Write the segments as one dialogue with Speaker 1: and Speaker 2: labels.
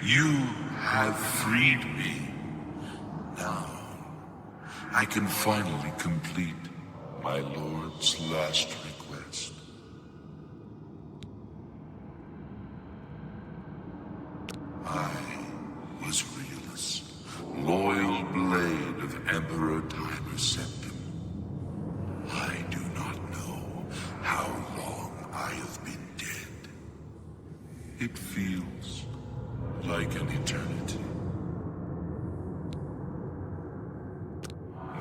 Speaker 1: You have freed me. Now, I can finally complete my Lord's last request. I was Realus, loyal blade of Emperor Tiber Septim. I do not know how long I have been dead. It feels like an eternity.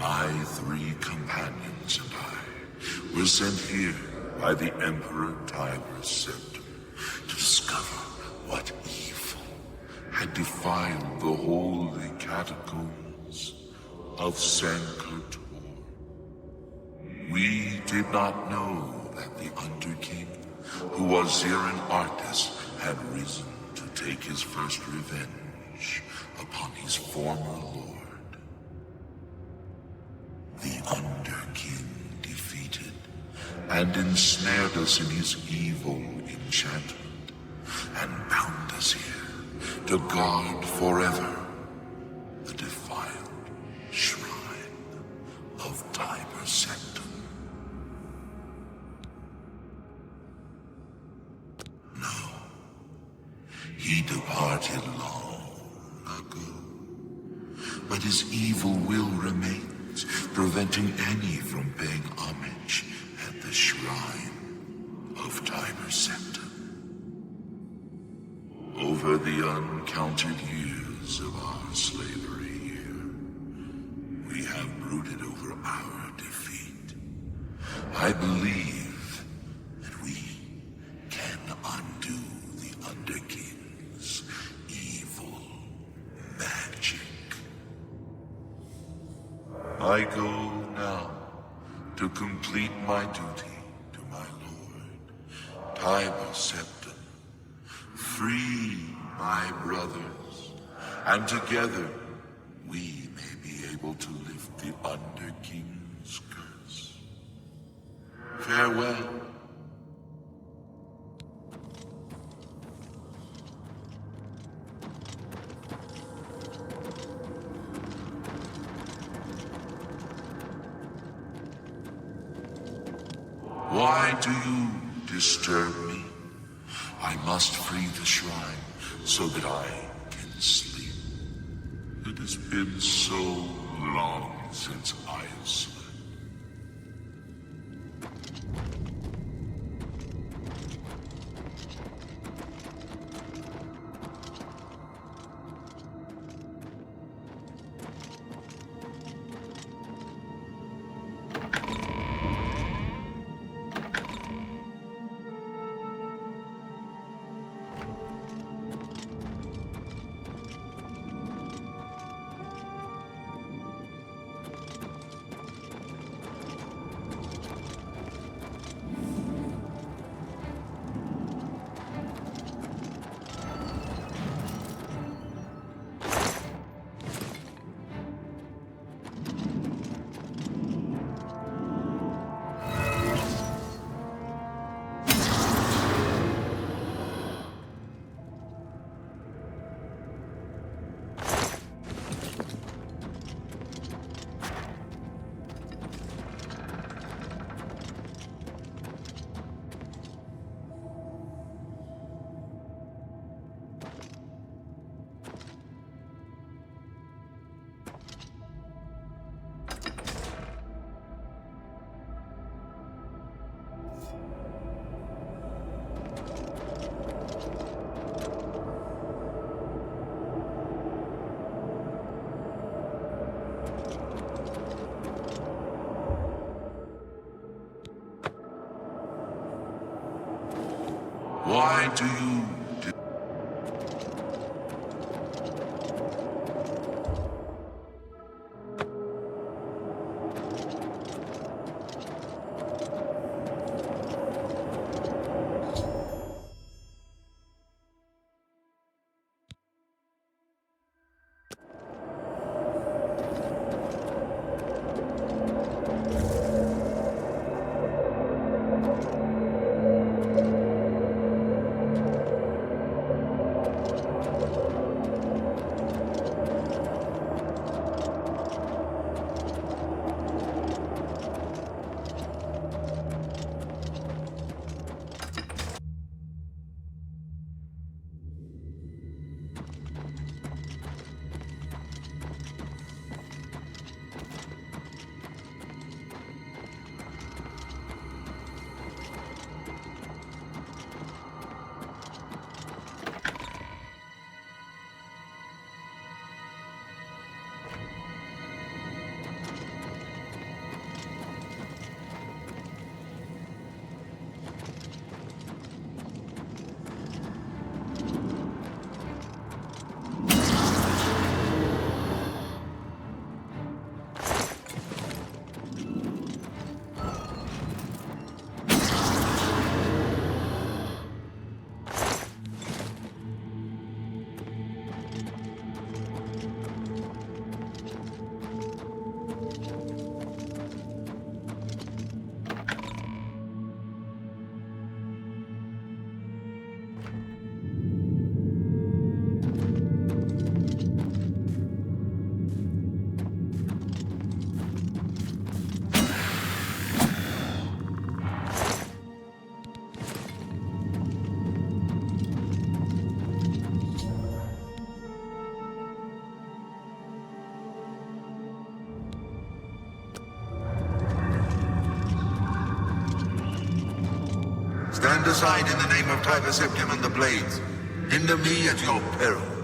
Speaker 1: My 3 companions and I were sent here by the Emperor Tiber Septim to discover what evil had defiled the holy catacombs of Sankr-Tора. We did not know that the Underking, who was here an artist, had risen to take his first revenge upon his former lord. The Underking defeated and ensnared us in his evil enchantment and bound us here to guard forever the defiled shrine of Tiber Septim. No, he departed long ago, but his evil will remains, preventing any from paying homage at the shrine of Tiber Septim. Over the uncounted years of our slavery here, we have brooded over our defeat. I believe that we can undo the Underking's evil magic. I go now to complete my duty to my lord, Tiber Septim. Free my brothers, and together we may be able to lift the Underking's curse. Farewell. Why do you disturb me? I must free the shrine so that I can sleep. It has been so long since I have slept. Why do you...
Speaker 2: aside in the name of Tiger Septim and the Blades. Hinder me at your peril.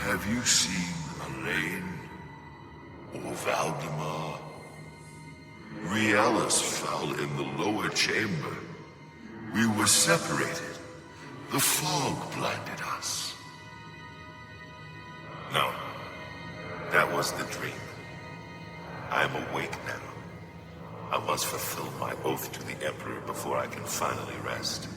Speaker 1: Have you seen Elaine? Or Valdemar? Rielus fell in the lower chamber. We were separated. The fog blinded us. No, that was the dream. I'm awake now. I must fulfill my oath to the Emperor before I can finally rest.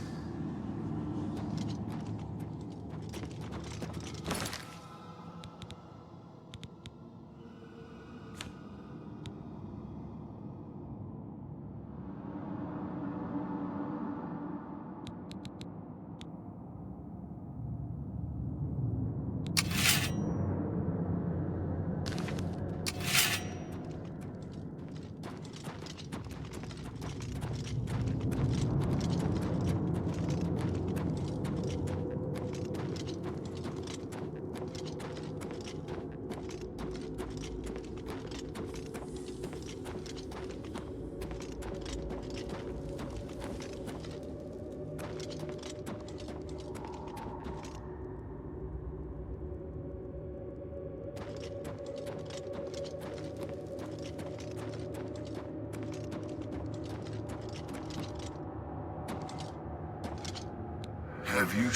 Speaker 1: Have you...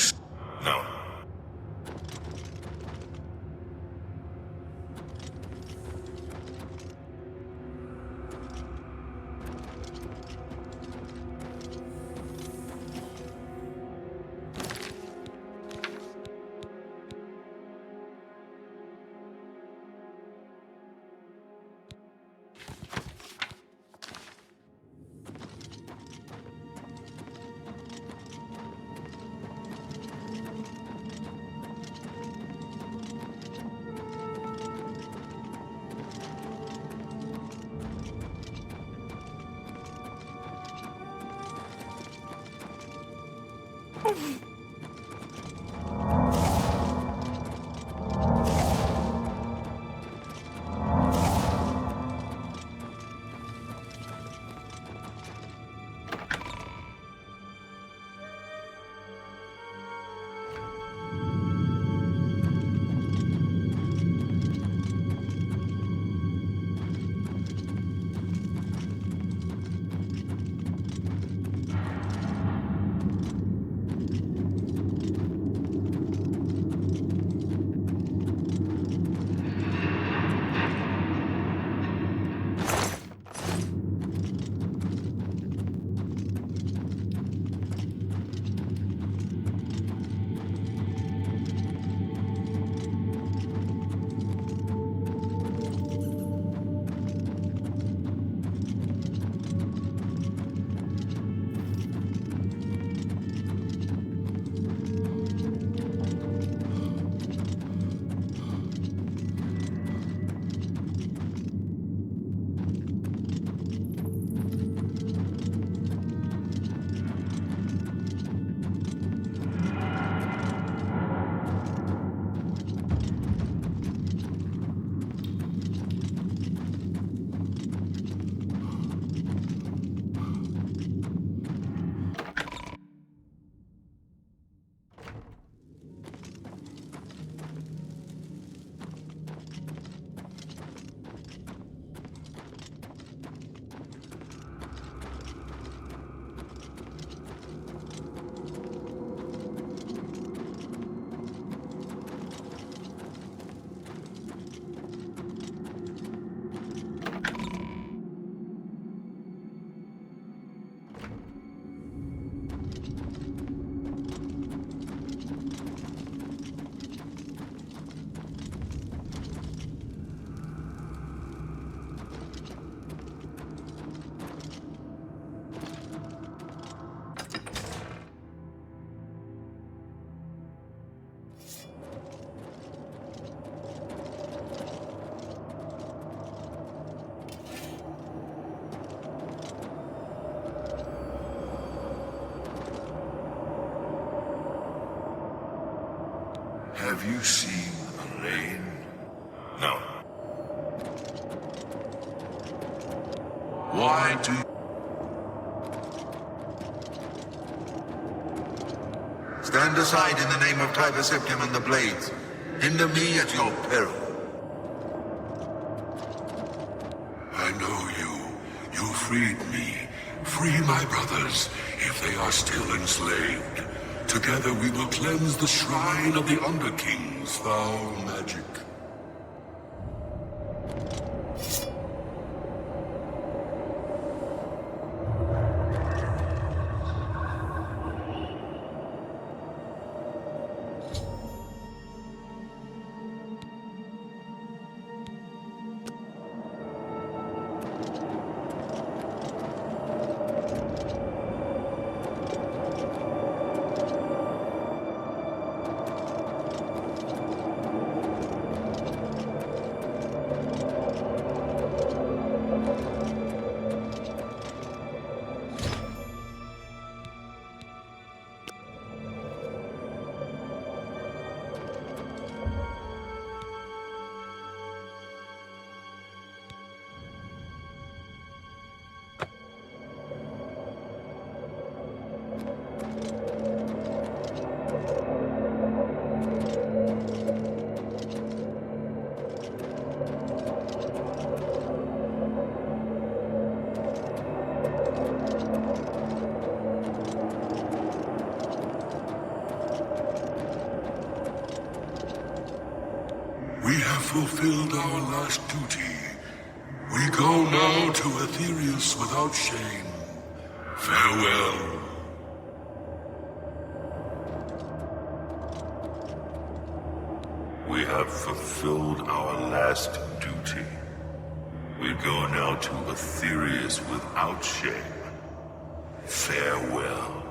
Speaker 1: No. Have you seen Elaine? No. Why do you...
Speaker 2: Stand aside in the name of Tiber Septim and the Blades. Hinder me at your peril.
Speaker 1: I know you. You freed me. Free my brothers, if they are still enslaved. Together we will cleanse the shrine of the Underking's foul magic. We have fulfilled our last duty. We go now to Aetherius without shame. Farewell. We have fulfilled our last duty. We go now to Aetherius without shame. Farewell.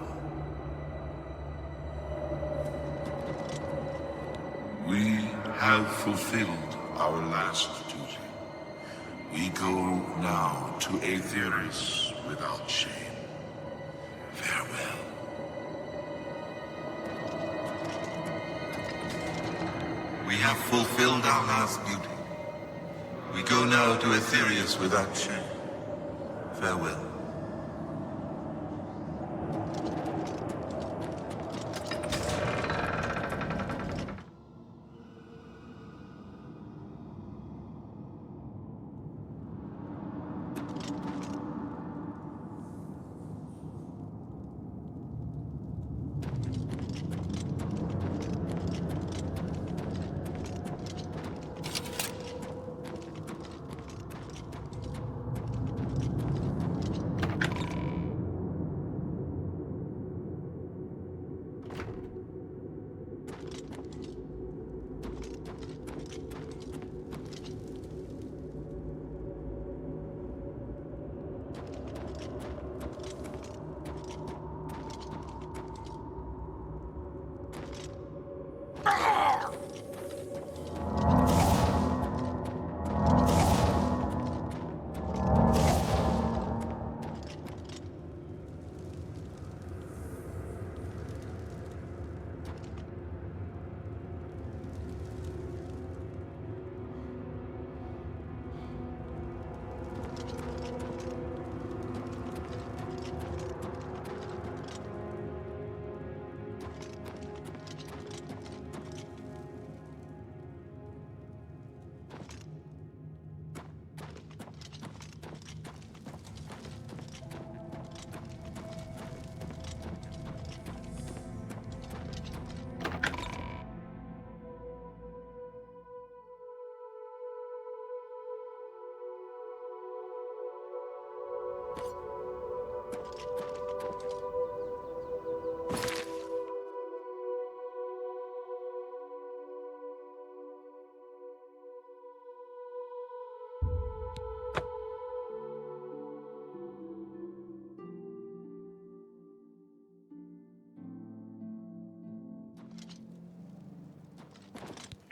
Speaker 1: We have fulfilled our last duty. We go now to Aetherius without shame. Farewell.
Speaker 2: We have fulfilled our last duty. We go now to Aetherius without shame. Farewell.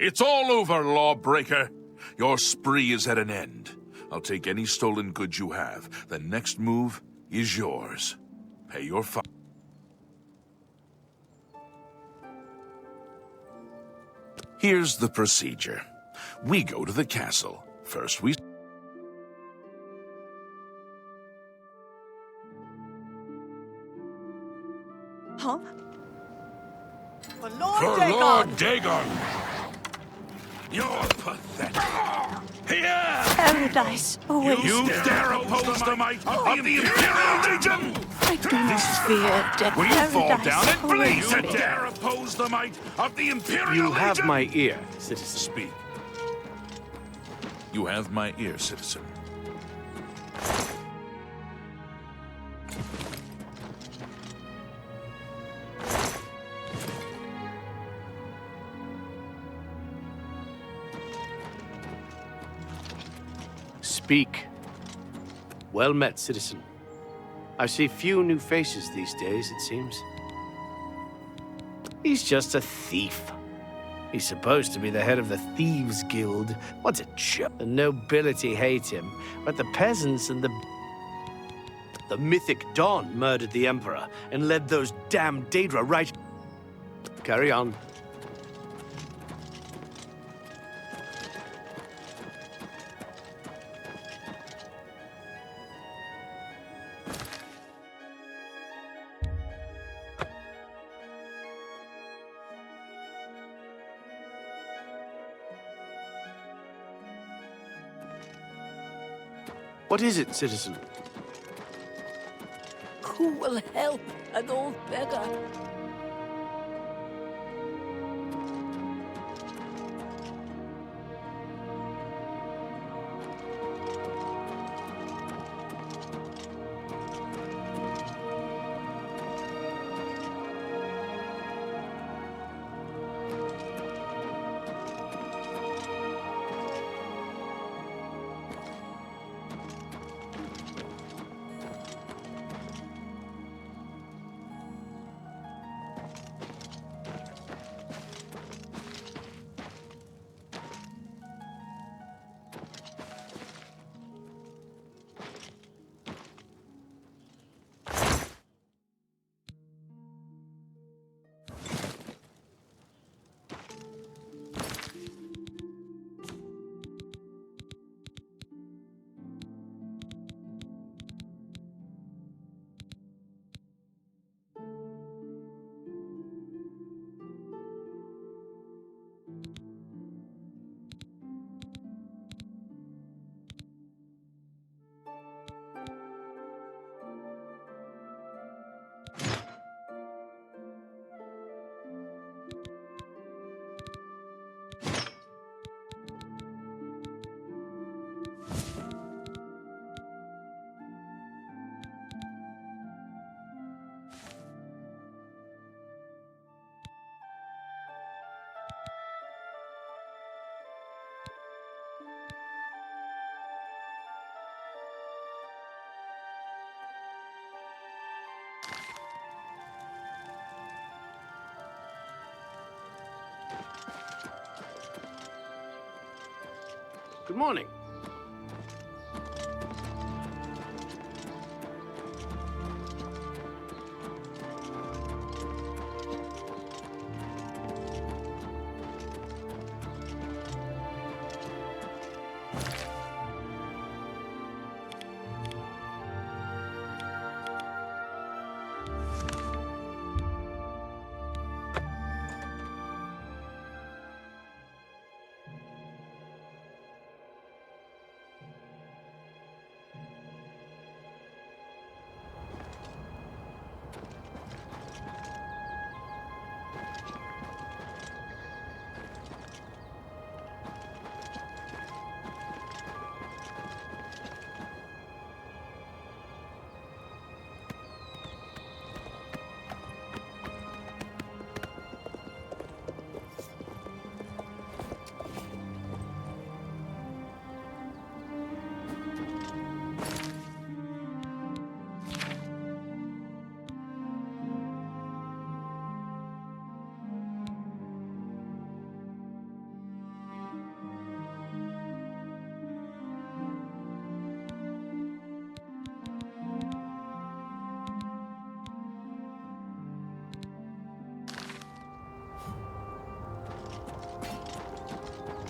Speaker 3: It's all over, lawbreaker. Your spree is at an end. I'll take any stolen goods you have. The next move is yours. Pay your fine. Here's the procedure. We go to the castle. First we...
Speaker 4: Huh? For
Speaker 3: For Lord Dagon! You're pathetic. Here!
Speaker 4: Paradise awaits.
Speaker 3: You dare oppose the might of the Imperial Legion!
Speaker 4: I do not fear death.
Speaker 3: Will you fall
Speaker 4: Paradise
Speaker 3: down and bleed?
Speaker 4: awaits
Speaker 3: You
Speaker 4: me.
Speaker 3: dare oppose the might of the Imperial
Speaker 5: You
Speaker 3: Legion?
Speaker 5: have my ear, citizen.
Speaker 3: Speak. You have my ear, citizen.
Speaker 5: Speak. Well met, citizen. I see few new faces these days, it seems. He's just a thief. He's supposed to be the head of the Thieves Guild. What a joke. The nobility hate him, but the peasants and the mythic Don murdered the Emperor and led those damn Daedra right... Carry on. What is it, citizen?
Speaker 4: Who will help an old beggar?
Speaker 5: Good morning.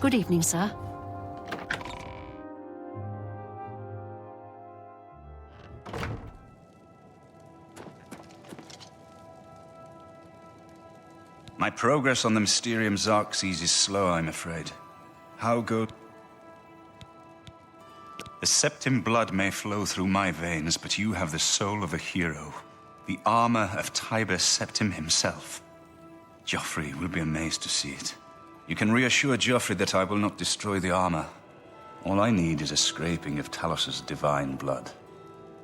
Speaker 4: Good evening, sir.
Speaker 6: My progress on the Mysterium Xerxes is slow, I'm afraid. How good? The Septim blood may flow through my veins, but you have the soul of a hero. The armor of Tiber Septim himself. Joffrey will be amazed to see it. You can reassure Joffrey that I will not destroy the armor. All I need is a scraping of Talos's divine blood.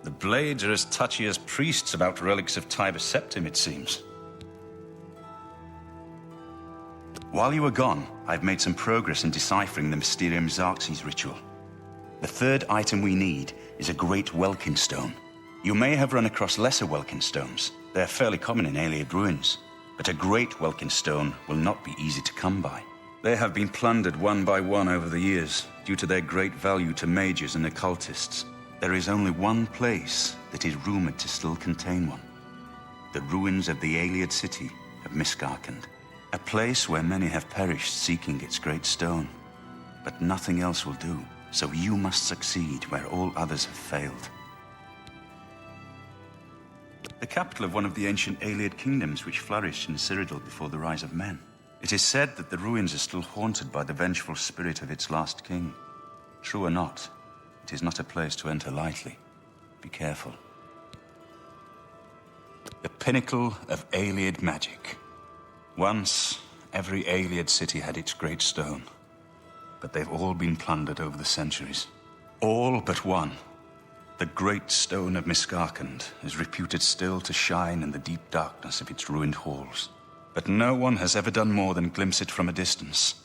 Speaker 6: The blades are as touchy as priests about relics of Tiber Septim, it seems. While you were gone, I've made some progress in deciphering the Mysterium Xerxes ritual. The third item we need is a great Welkin stone. You may have run across lesser Welkin stones. They're fairly common in Ayleid ruins. But a great Welkin stone will not be easy to come by. They have been plundered one by one over the years, due to their great value to mages and occultists. There is only one place that is rumored to still contain one. The ruins of the Ayleid city of Miskarkand. A place where many have perished seeking its great stone. But nothing else will do, so you must succeed where all others have failed. The capital of one of the ancient Ayleid kingdoms which flourished in Cyrodiil before the rise of men. It is said that the ruins are still haunted by the vengeful spirit of its last king. True or not, it is not a place to enter lightly. Be careful. The pinnacle of Ayleid magic. Once, every Ayleid city had its great stone. But they've all been plundered over the centuries. All but one. The great stone of Miskarkand is reputed still to shine in the deep darkness of its ruined halls. But no one has ever done more than glimpse it from a distance.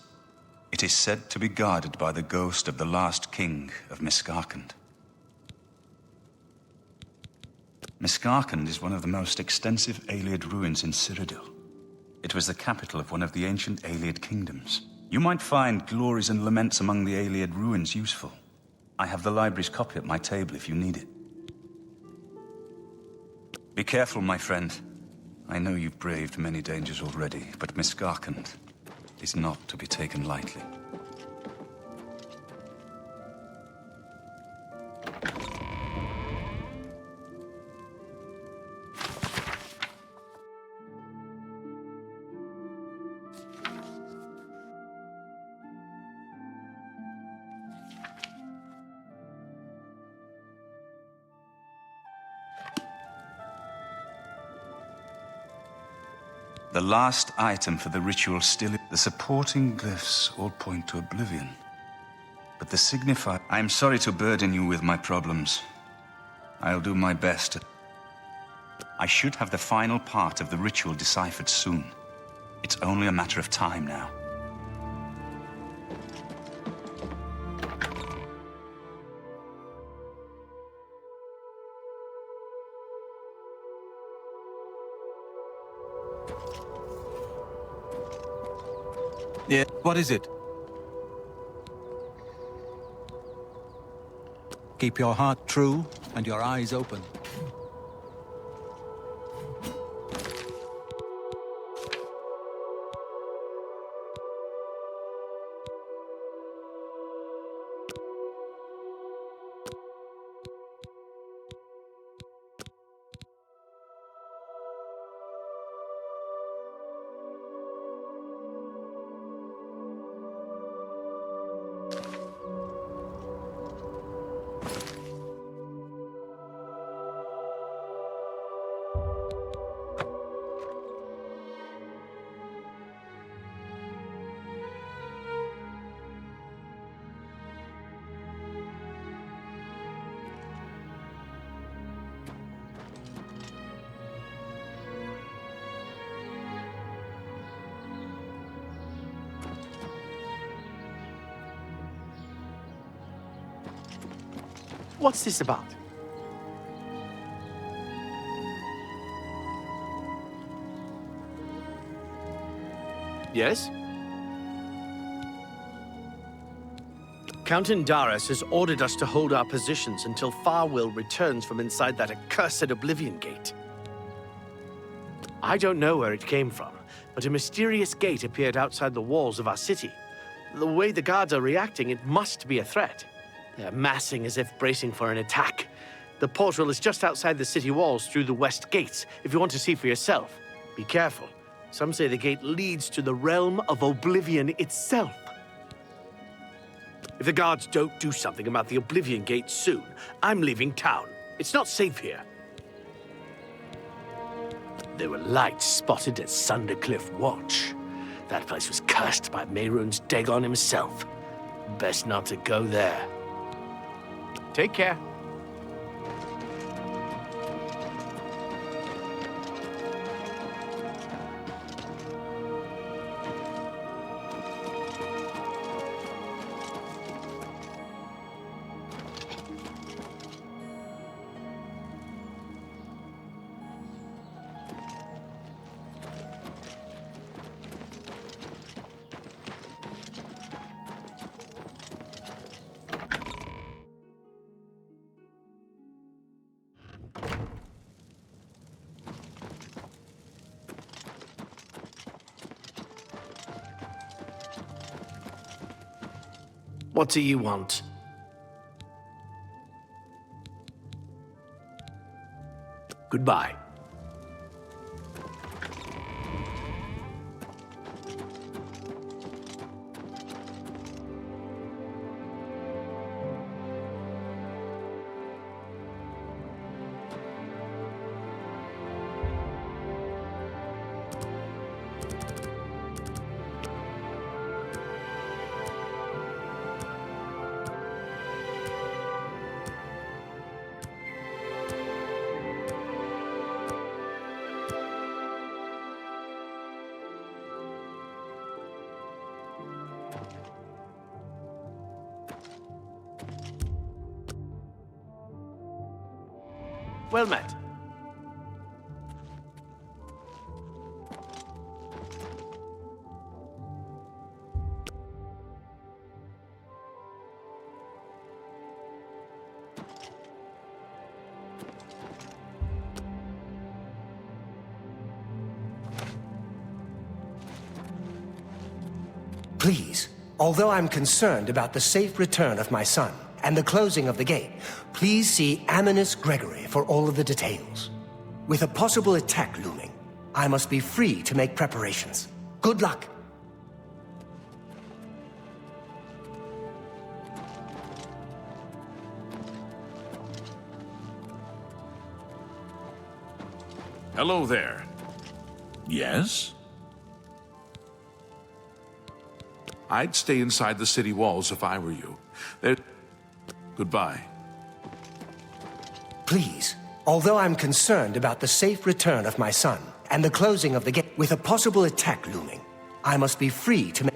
Speaker 6: It is said to be guarded by the ghost of the last king of Miskarkand. Miskarkand is one of the most extensive Ayleid ruins in Cyrodiil. It was the capital of one of the ancient Ayleid kingdoms. You might find glories and laments among the Ayleid ruins useful. I have the library's copy at my table if you need it. Be careful, my friend. I know you've braved many dangers already, but Miskarkand is not to be taken lightly. The last item for the ritual still... The supporting glyphs all point to Oblivion. But the signifier... I am sorry to burden you with my problems. I'll do my best. I should have the final part of the ritual deciphered soon. It's only a matter of time now.
Speaker 7: Yeah, what is it? Keep your heart true and your eyes open.
Speaker 5: What's this about? Yes? Count Indaris has ordered us to hold our positions until Farwill returns from inside that accursed Oblivion Gate. I don't know where it came from, but a mysterious gate appeared outside the walls of our city. The way the guards are reacting, it must be a threat. They're massing as if bracing for an attack. The portal is just outside the city walls through the west gates, if you want to see for yourself. Be careful. Some say the gate leads to the realm of Oblivion itself. If the guards don't do something about the Oblivion Gate soon, I'm leaving town. It's not safe here. There were lights spotted at Sundercliff Watch. That place was cursed by Mehrunes Dagon himself. Best not to go there. Take care. What do you want? Goodbye. Well met.
Speaker 8: Please, although I'm concerned about the safe return of my son and the closing of the gate, please see Aminus Gregory for all of the details. With a possible attack looming, I must be free to make preparations. Good luck.
Speaker 3: Hello there. Yes? I'd stay inside the city walls if I were you. Goodbye.
Speaker 8: Please, although I'm concerned about the safe return of my son and the closing of the gate, with a possible attack looming, I must be free to make...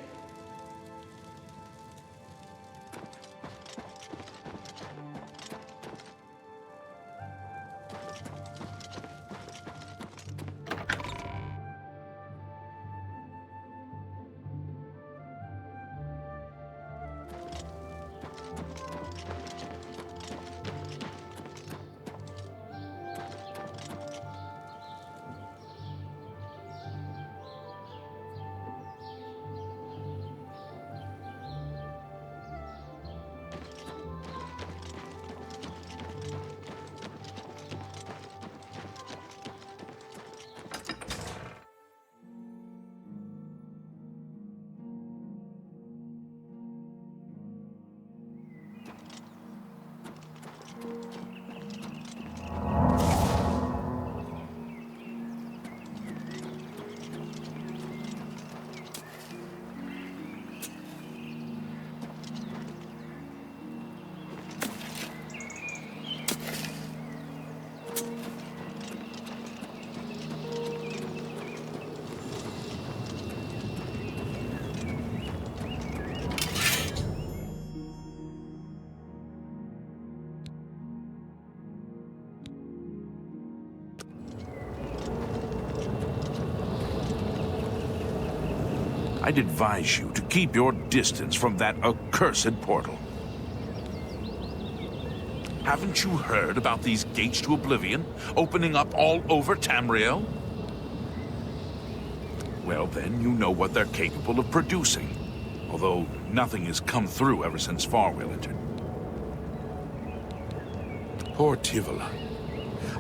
Speaker 3: I'd advise you to keep your distance from that accursed portal. Haven't you heard about these gates to Oblivion opening up all over Tamriel? Well, then you know what they're capable of producing. Although nothing has come through ever since Farwell entered. Poor Tivola.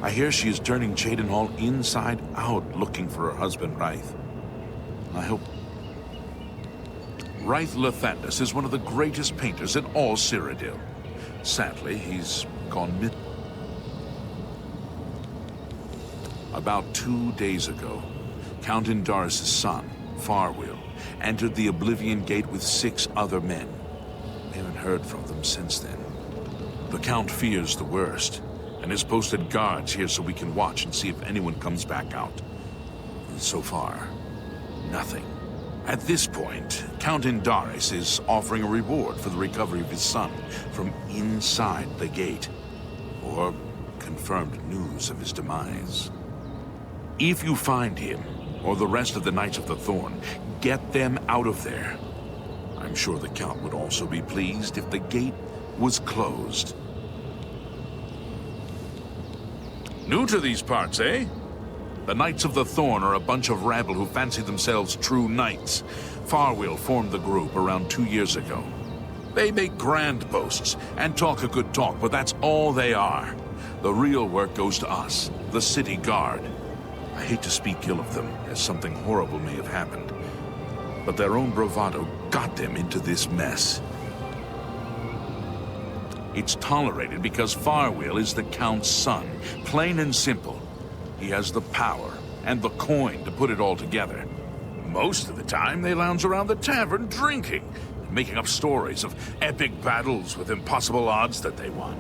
Speaker 3: I hear she is turning Cheydenhall inside out looking for her husband, Wraith. I hope... Wraith Lathandus is one of the greatest painters in all Cyrodiil. Sadly, he's gone mid. About 2 days ago, Count Indaris' son, Farwheel, entered the Oblivion Gate with 6 other men. We haven't heard from them since then. The Count fears the worst, and has posted guards here so we can watch and see if anyone comes back out. So far, nothing. At this point, Count Indaris is offering a reward for the recovery of his son from inside the gate, or confirmed news of his demise. If you find him, or the rest of the Knights of the Thorn, get them out of there. I'm sure the Count would also be pleased if the gate was closed. New to these parts, eh? The Knights of the Thorn are a bunch of rabble who fancy themselves true knights. Farwheel formed the group around 2 years ago. They make grand boasts and talk a good talk, but that's all they are. The real work goes to us, the city guard. I hate to speak ill of them, as something horrible may have happened. But their own bravado got them into this mess. It's tolerated because Farwheel is the Count's son, plain and simple. He has the power and the coin to put it all together. Most of the time, they lounge around the tavern drinking, making up stories of epic battles with impossible odds that they won.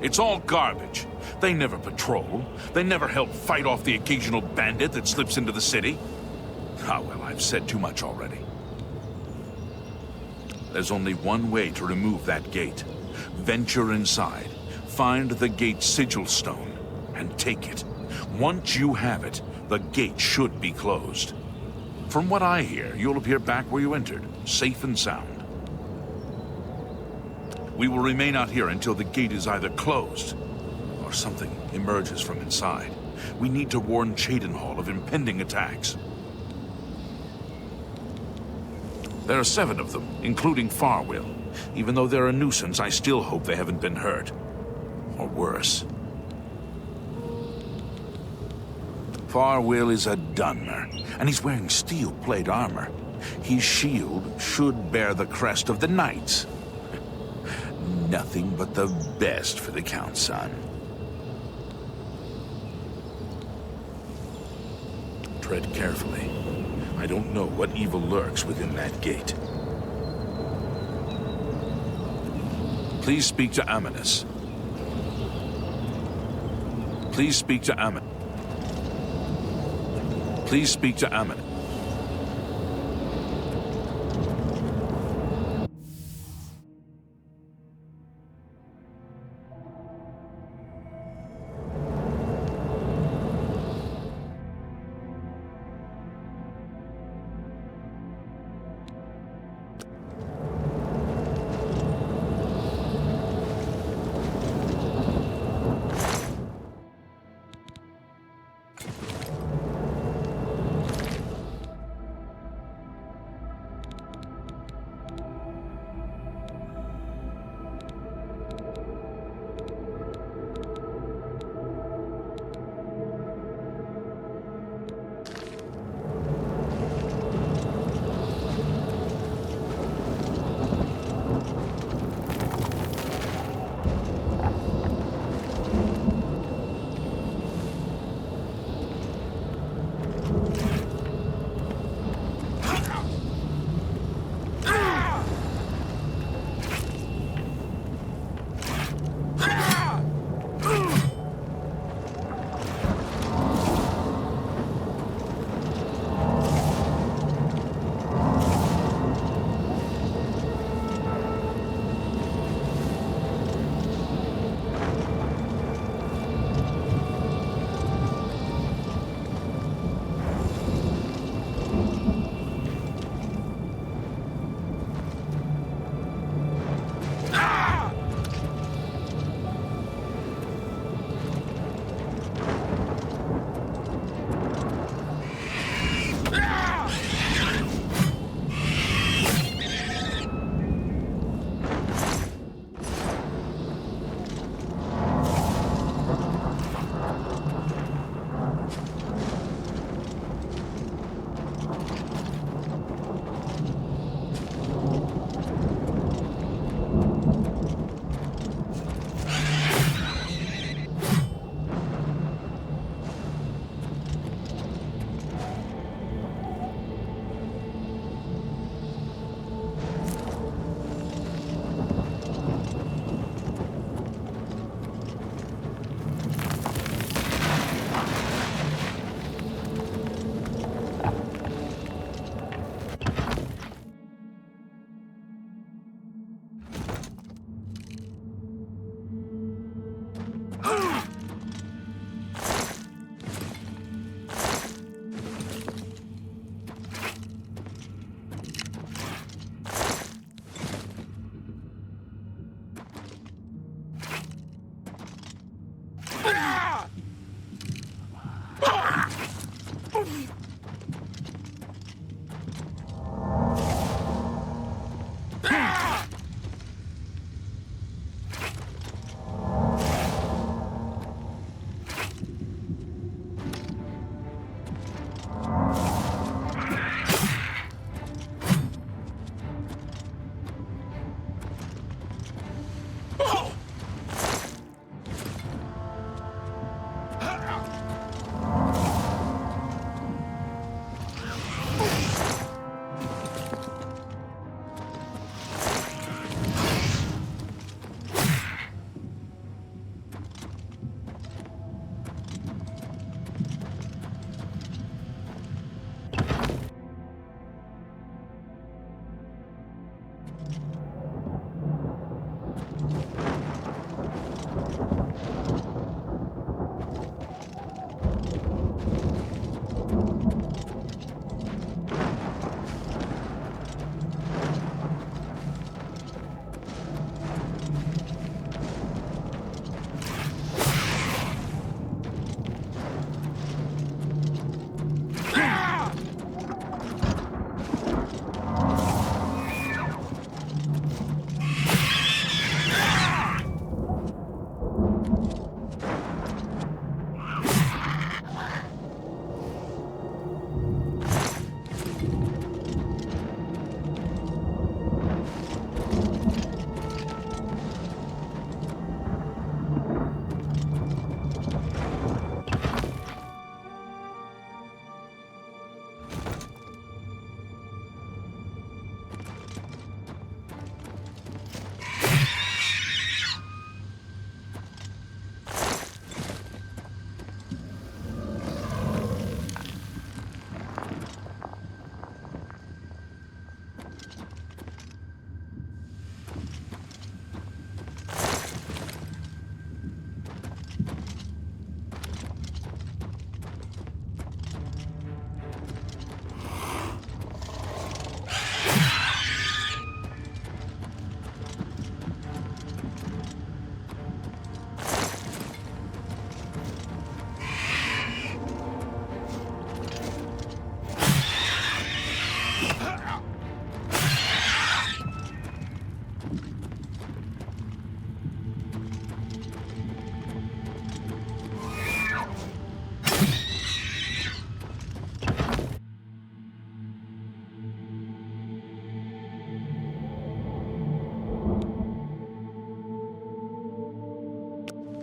Speaker 3: It's all garbage. They never patrol. They never help fight off the occasional bandit that slips into the city. Ah, well, I've said too much already. There's only one way to remove that gate. Venture inside, find the gate's sigil stone, and take it. Once you have it, the gate should be closed. From what I hear, you'll appear back where you entered, safe and sound. We will remain out here until the gate is either closed, or something emerges from inside. We need to warn Cheydenhall of impending attacks. There are 7 of them, including Farwheel. Even though they're a nuisance, I still hope they haven't been hurt. Or worse. Farwheel is a Dunmer, and he's wearing steel plate armor. His shield should bear the crest of the Knights. Nothing but the best for the Count's son. Tread carefully. I don't know what evil lurks within that gate. Please speak to Amanus. Please speak to Amanus. Please speak to Amanus.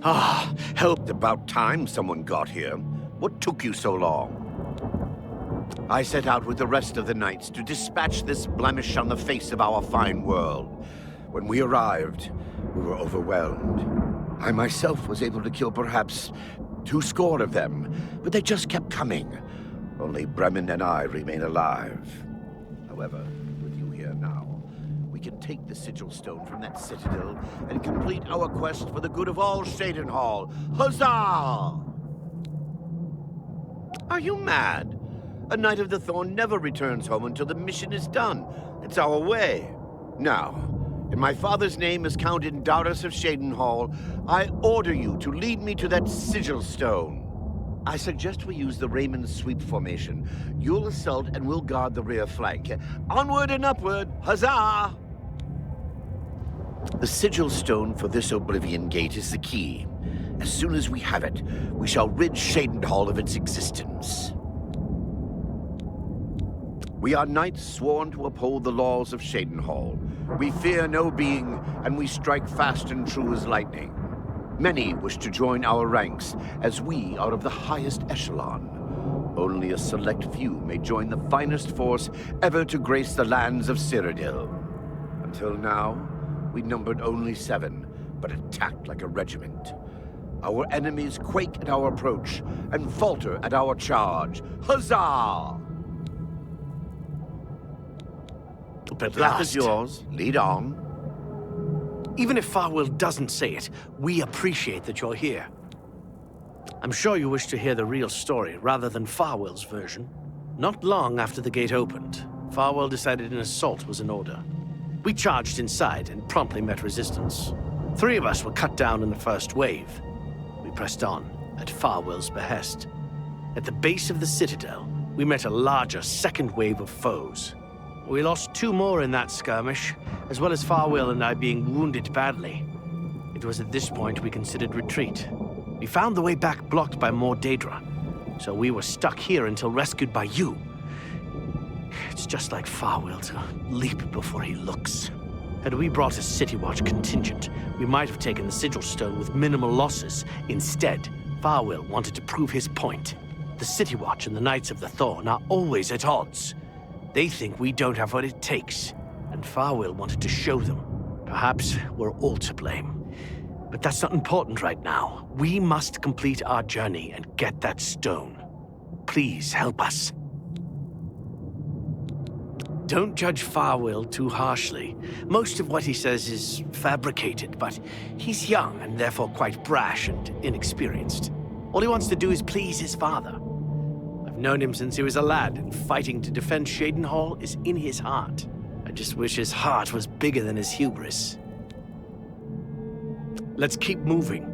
Speaker 9: Ah, helped about time someone got here. What took you so long? I set out with the rest of the knights to dispatch this blemish on the face of our fine world. When we arrived, we were overwhelmed. I myself was able to kill perhaps 200 of them, but they just kept coming. Only Bremen and I remain alive. However, with you here now, we can take the sigil stone from that citadel and complete our quest for the good of all Cheydenhall. Huzzah! Are you mad? A Knight of the Thorn never returns home until the mission is done. It's our way. Now, in my father's name as Count Indarus of Cheydenhall, I order you to lead me to that sigil stone. I suggest we use the Raymond sweep formation. You'll assault and we'll guard the rear flank. Onward and upward! Huzzah! The sigil stone for this Oblivion Gate is the key. As soon as we have it, we shall rid Cheydenhall of its existence. We are knights sworn to uphold the laws of Cheydenhall. We fear no being, and we strike fast and true as lightning. Many wish to join our ranks, as we are of the highest echelon. Only a select few may join the finest force ever to grace the lands of Cyrodiil. Until now, we numbered only 7, but attacked like a regiment. Our enemies quake at our approach and falter at our charge. Huzzah! The path is yours. Lead on.
Speaker 5: Even if Farwell doesn't say it, we appreciate that you're here. I'm sure you wish to hear the real story rather than Farwell's version. Not long after the gate opened, Farwell decided an assault was in order. We charged inside and promptly met resistance. 3 of us were cut down in the first wave. We pressed on, at Farwell's behest. At the base of the citadel, we met a larger second wave of foes. We lost 2 more in that skirmish, as well as Farwell and I being wounded badly. It was at this point we considered retreat. We found the way back blocked by more Daedra, so we were stuck here until rescued by you. It's just like Farwell to leap before he looks. Had we brought a City Watch contingent, we might have taken the Sigil Stone with minimal losses. Instead, Farwell wanted to prove his point. The City Watch and the Knights of the Thorn are always at odds. They think we don't have what it takes, and Farwell wanted to show them. Perhaps we're all to blame. But that's not important right now. We must complete our journey and get that stone. Please help us. Don't judge Farwell too harshly. Most of what he says is fabricated, but he's young and therefore quite brash and inexperienced. All he wants to do is please his father. I've known him since he was a lad, and fighting to defend Cheydenhall is in his heart. I just wish his heart was bigger than his hubris. Let's keep moving.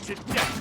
Speaker 10: To death.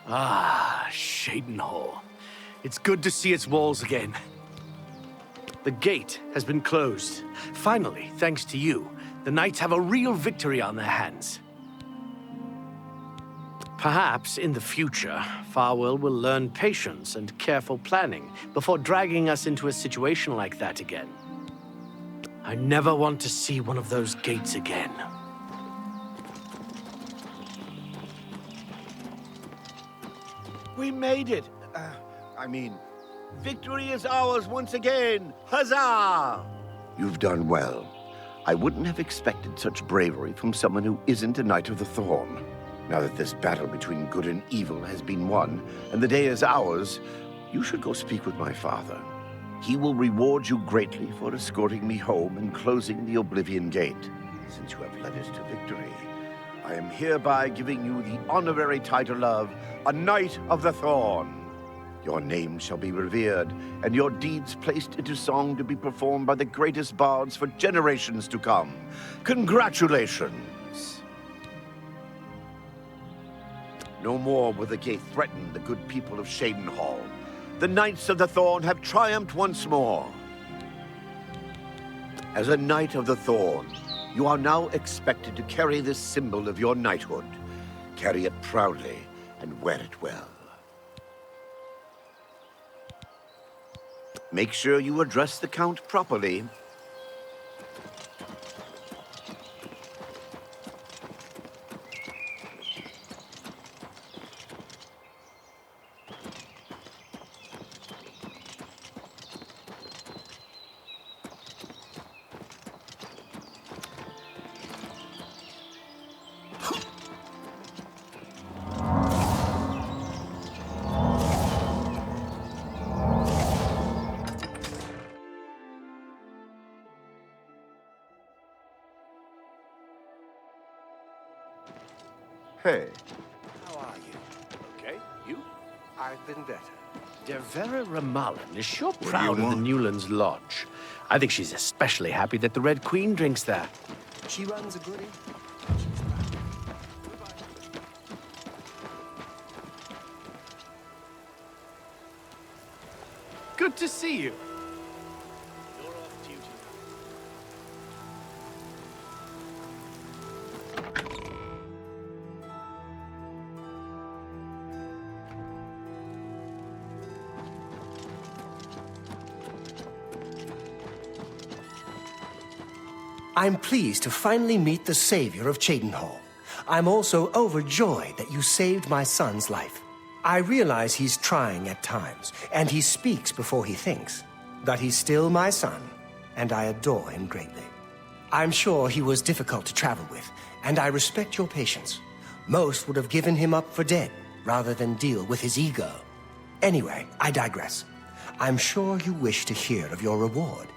Speaker 5: Ah, Cheydenhall. It's good to see its walls again. The gate has been closed. Finally, thanks to you, the knights have a real victory on their hands. Perhaps in the future, Farwell will learn patience and careful planning before dragging us into a situation like that again. I never want to see one of those gates again.
Speaker 9: We made it. Victory is ours once again. Huzzah! You've done well. I wouldn't have expected such bravery from someone who isn't a Knight of the Thorn. Now that this battle between good and evil has been won, and the day is ours, you should go speak with my father. He will reward you greatly for escorting me home and closing the Oblivion Gate. Since you have led us to victory, I am hereby giving you the honorary title of a Knight of the Thorn. Your name shall be revered, and your deeds placed into song to be performed by the greatest bards for generations to come. Congratulations! No more will the gate threaten the good people of Cheydenhall. The Knights of the Thorn have triumphed once more. As a Knight of the Thorn, you are now expected to carry this symbol of your knighthood. Carry it proudly and wear it well. Make sure you address the Count properly.
Speaker 8: Hey.
Speaker 9: How are you? Okay, you?
Speaker 8: I've been better.
Speaker 5: Devera Ramallan is sure proud of the Newlands Lodge. I think she's especially happy that the Red Queen drinks there.
Speaker 8: She runs a goodie.
Speaker 5: Good to see you. You're off duty.
Speaker 8: I'm pleased to finally meet the savior of Cheydenhall. I'm also overjoyed that you saved my son's life. I realize he's trying at times, and he speaks before he thinks. But he's still my son, and I adore him greatly. I'm sure he was difficult to travel with, and I respect your patience. Most would have given him up for dead, rather than deal with his ego. Anyway, I digress. I'm sure you wish to hear of your reward.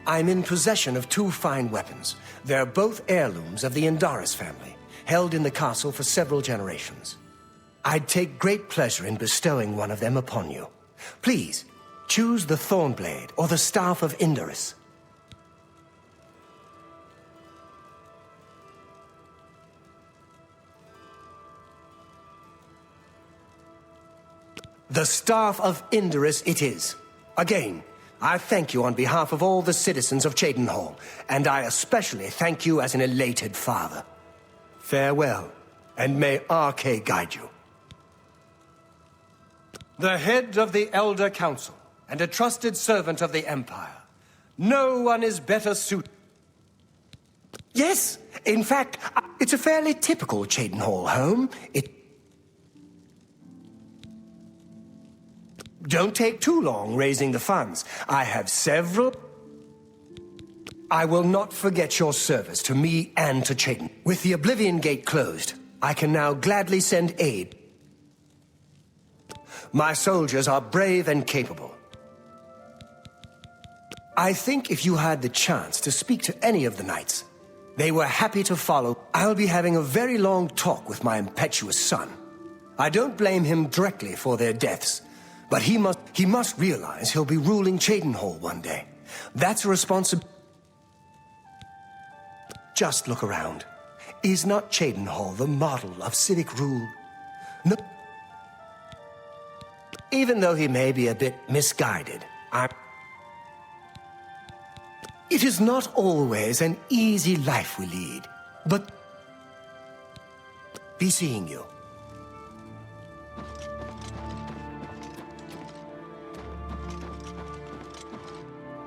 Speaker 8: I'm in possession of 2 fine weapons. They're both heirlooms of the Indaris family, held in the castle for several generations. I'd take great pleasure in bestowing one of them upon you. Please, choose the Thornblade or the Staff of Indaris. The Staff of Indaris it is. Again, I thank you on behalf of all the citizens of Cheydenhall, and I especially thank you as an elated father. Farewell, and may RK guide you. The head of the Elder Council, and a trusted servant of the Empire. No one is better suited. Yes, in fact, it's a fairly typical Cheydenhall home. Don't take too long raising the funds. I have several... I will not forget your service to me and to Cheyden. With the Oblivion Gate closed, I can now gladly send aid. My soldiers are brave and capable. I think if you had the chance to speak to any of the knights, they were happy to follow. I'll be having a very long talk with my impetuous son. I don't blame him directly for their deaths, but he must realize he'll be ruling Cheydenhall one day. That's a responsibility. Just look around. Is not Cheydenhall the model of civic rule? No. Even though he may be a bit misguided, It is not always an easy life we lead, but be seeing you.